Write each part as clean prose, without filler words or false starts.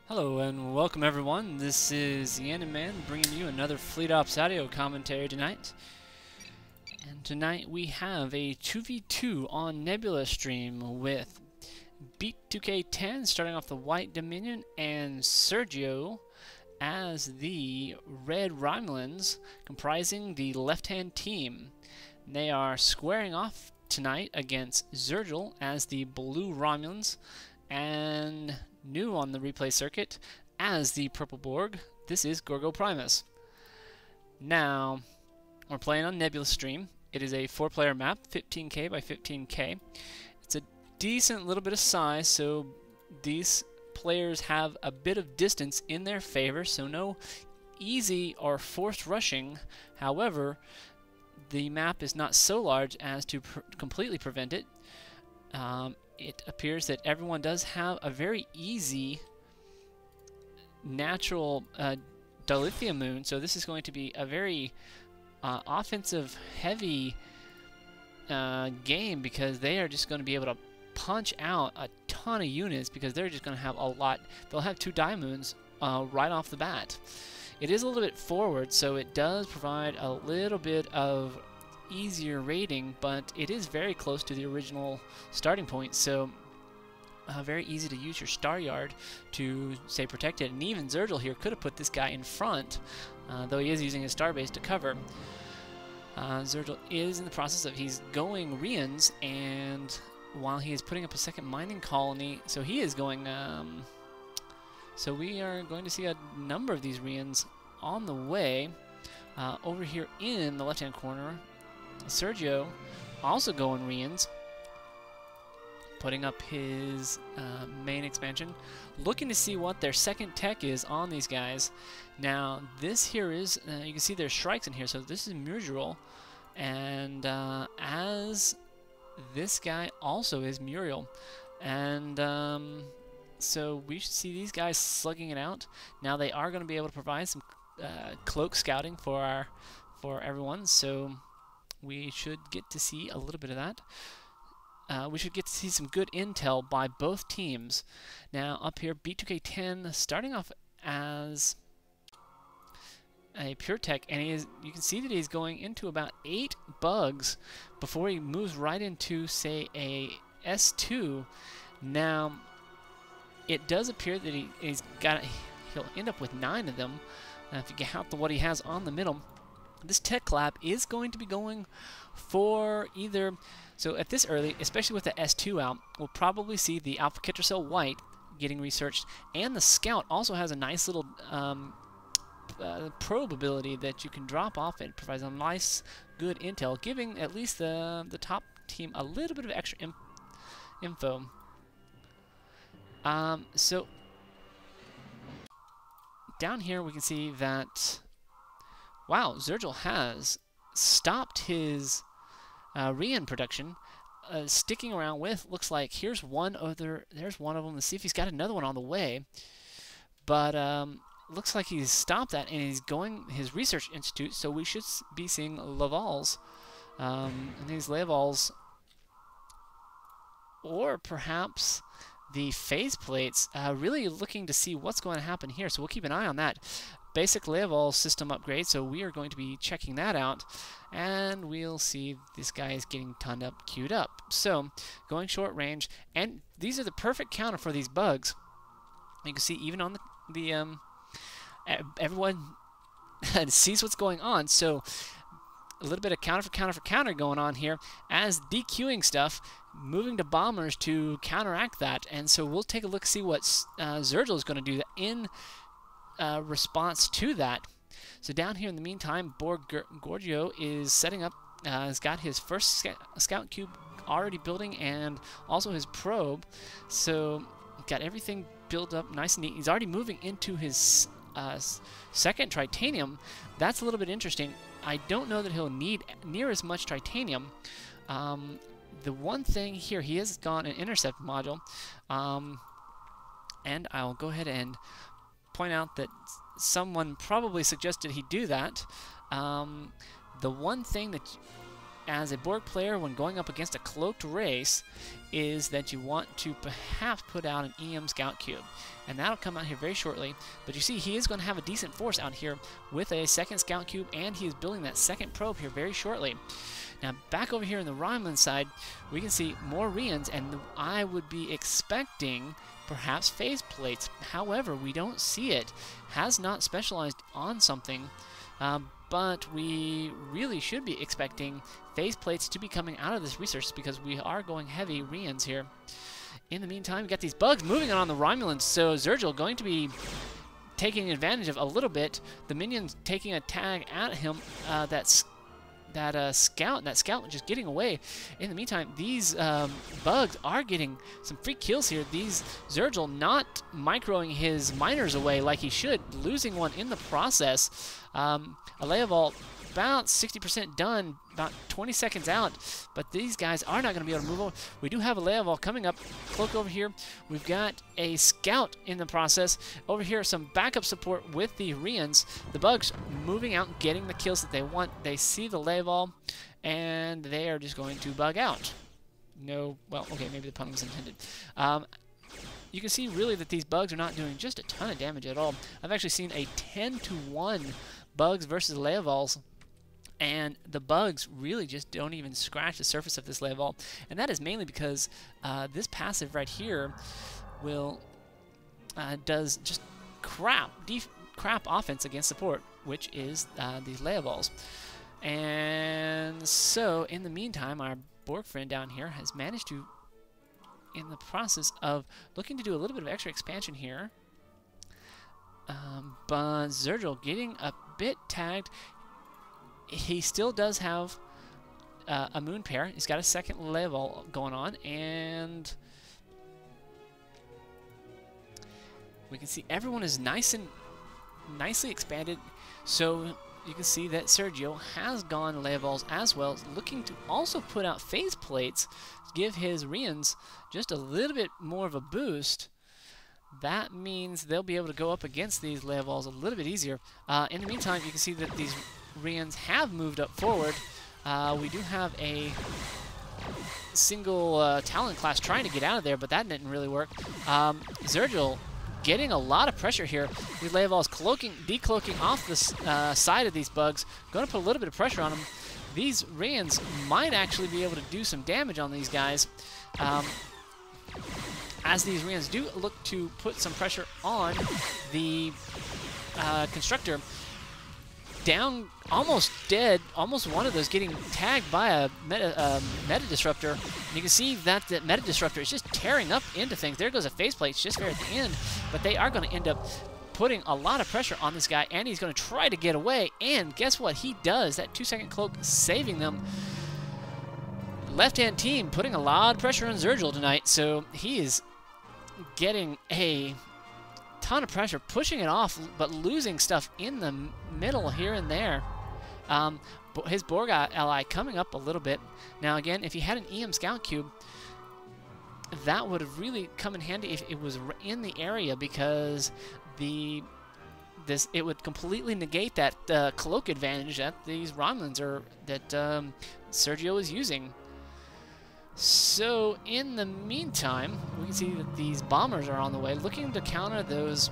Hello and welcome everyone. This is the Man bringing you another Fleet Ops audio commentary tonight. And tonight we have a 2v2 on Nebula stream with Beat2k10 starting off the White Dominion and Sergio as the Red Romulans comprising the left-hand team. They are squaring off tonight against Xerjel as the Blue Romulans, and new on the replay circuit as the Purple Borg, this is Gorgo Primus. Now, we're playing on Nebula stream. It is a 4-player map, 15k by 15k. It's a decent little bit of size, so these players have a bit of distance in their favor, so no easy or forced rushing. However, the map is not so large as to completely prevent it. It appears that everyone does have a very easy natural dilithium moon, so this is going to be a very offensive heavy game, because they are just going to be able to punch out a ton of units, because they're just going to have a lot. They'll have 2 diamonds right off the bat. It is a little bit forward, so it does provide a little bit of easier raiding, but it is very close to the original starting point, so very easy to use your star yard to stay protected. And even Xerjel here could have put this guy in front, though he is using his star base to cover. Xerjel is in the process of, he's going Rians, and while he is putting up a second mining colony, so he is going, so we are going to see a number of these Rians on the way. Over here in the left-hand corner, Sergio also going Rians, putting up his main expansion, looking to see what their second tech is on these guys. Now this here is, you can see there's Shrikes in here, so this is Muriel, and as this guy also is Muriel, and so we should see these guys slugging it out. Now they are going to be able to provide some cloak scouting for everyone, so we should get to see a little bit of that. We should get to see some good intel by both teams. Now up here, Beat2k10 starting off as a pure tech, and you can see that he's going into about 8 bugs before he moves right into, say, a S2. Now it does appear that he'll end up with 9 of them if you count what he has on the middle. This tech lab is going to be going for either, so at this early, especially with the S2 out, we'll probably see the Alpha Ketracell White getting researched, and the Scout also has a nice little probe ability that you can drop off. It provides a nice, good intel, giving at least the top team a little bit of extra info. So down here we can see that, wow, Xerjel has stopped his Rian production, sticking around with, looks like, there's one of them. Let's see if he's got another one on the way. But looks like he's stopped that, and he's going his research institute, so we should be seeing Lavals. And these Lavals, or perhaps the phase plates, really looking to see what's going to happen here, so we'll keep an eye on that. Basic Laval system upgrade, so we are going to be checking that out, and we'll see this guy is getting tonned up, queued up. So going short range, and these are the perfect counter for these bugs. You can see even on the everyone sees what's going on, so a little bit of counter for counter for counter going on here as DQing stuff, moving to bombers to counteract that. And so we'll take a look, see what Xerjel is going to do in response to that. So down here in the meantime, Gorgo is setting up, has got his first scout cube already building, and also his probe. So got everything built up nice and neat. He's already moving into his second titanium. That's a little bit interesting. I don't know that he'll need near as much titanium. The one thing here, he has got an intercept module, and I'll go ahead and point out that someone probably suggested he do that. The one thing that as a Borg player when going up against a cloaked race is that you want to perhaps put out an EM Scout Cube. And that'll come out here very shortly. But you see, he is going to have a decent force out here with a second Scout Cube, and he is building that second probe here very shortly. Now, back over here on the Romulan side, we can see more Rians, and I would be expecting perhaps phase plates. However, we don't see it. Has not specialized on something, but we really should be expecting phase plates to be coming out of this research because we are going heavy Rians here. In the meantime, we got these bugs moving on the Romulans, so Xerjel going to be taking advantage of a little bit. The minions taking a tag at him. That scout just getting away. In the meantime, these bugs are getting some free kills here. These Xerjel not microing his miners away like he should, losing one in the process. A Leoval about 60% done, about 20 seconds out, but these guys are not going to be able to move over. We do have a Leoval coming up, cloak over here. We've got a scout in the process. Over here, some backup support with the Rians. The bugs moving out, getting the kills that they want. They see the Leoval, and they are just going to bug out. No, well, okay, maybe the pun was intended. You can see really that these bugs are not doing just a ton of damage at all. I've actually seen a 10-to-1 bugs versus Leovals, and the bugs really just don't even scratch the surface of this Leoval, and that is mainly because this passive right here will does just crap offense against support, which is these Leovals. And so in the meantime, our Borg friend down here has managed to, in the process of looking to do a little bit of extra expansion here, but Xerjel getting a bit tagged. He still does have a moon pair. He's got a second level going on, and we can see everyone is nicely expanded. So you can see that Sergio has gone Leovals as well, looking to also put out phase plates to give his Rians just a little bit more of a boost. That means they'll be able to go up against these Leovals a little bit easier. In the meantime, you can see that these Rians have moved up forward. We do have a single talent class trying to get out of there, but that didn't really work. Xerjel getting a lot of pressure here. These Leovals decloaking off the side of these bugs. Going to put a little bit of pressure on them. These Rians might actually be able to do some damage on these guys. As these Rians do look to put some pressure on the Constructor. Down, almost dead, almost one of those getting tagged by a meta disruptor. And you can see that the meta disruptor is just tearing up into things. There goes a faceplate, it's just there at the end, but they are going to end up putting a lot of pressure on this guy, and he's going to try to get away, and guess what he does? That 2-second cloak saving them. Left-hand team putting a lot of pressure on Xerjel tonight, so he is getting a ton of pressure, pushing it off, but losing stuff in the middle here and there. His Borg ally coming up a little bit. Now again, if he had an EM Scout Cube, that would have really come in handy if it was in the area, because it would completely negate that cloak advantage that these Romulans that Sergio is using. So in the meantime, we can see that these bombers are on the way, looking to counter those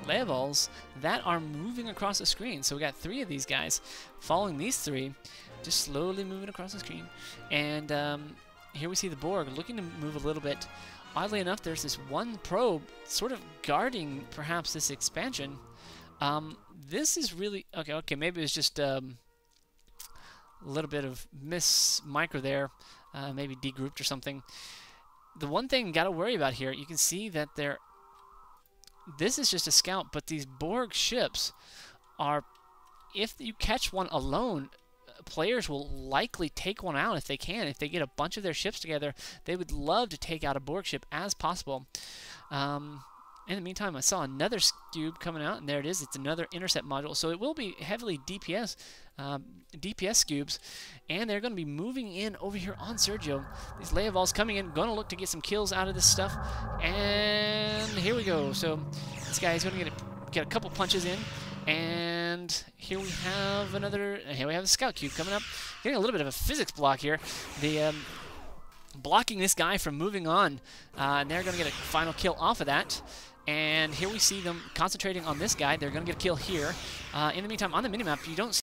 Leovals that are moving across the screen. So we got 3 of these guys following these 3, just slowly moving across the screen. And here we see the Borg looking to move a little bit. Oddly enough, there's this one probe sort of guarding perhaps this expansion. This is really okay. Maybe it's just a little bit of miss micro there, maybe degrouped or something. The one thing you got to worry about here, you can see that this is just a scout, but these Borg ships are, if you catch one alone, players will likely take one out if they can. If they get a bunch of their ships together, they would love to take out a Borg ship as possible. In the meantime, I saw another cube coming out, and there it is. It's another intercept module, so it will be heavily DPS cubes, and they're going to be moving in over here on Sergio. These Leovals coming in, going to look to get some kills out of this stuff, and here we go. So this guy is going to get a couple punches in, And here we have here we have a scout cube coming up. Getting a little bit of a physics block here. The blocking this guy from moving on. And they're going to get a final kill off of that. And here we see them concentrating on this guy. They're going to get a kill here. In the meantime, on the minimap, you don't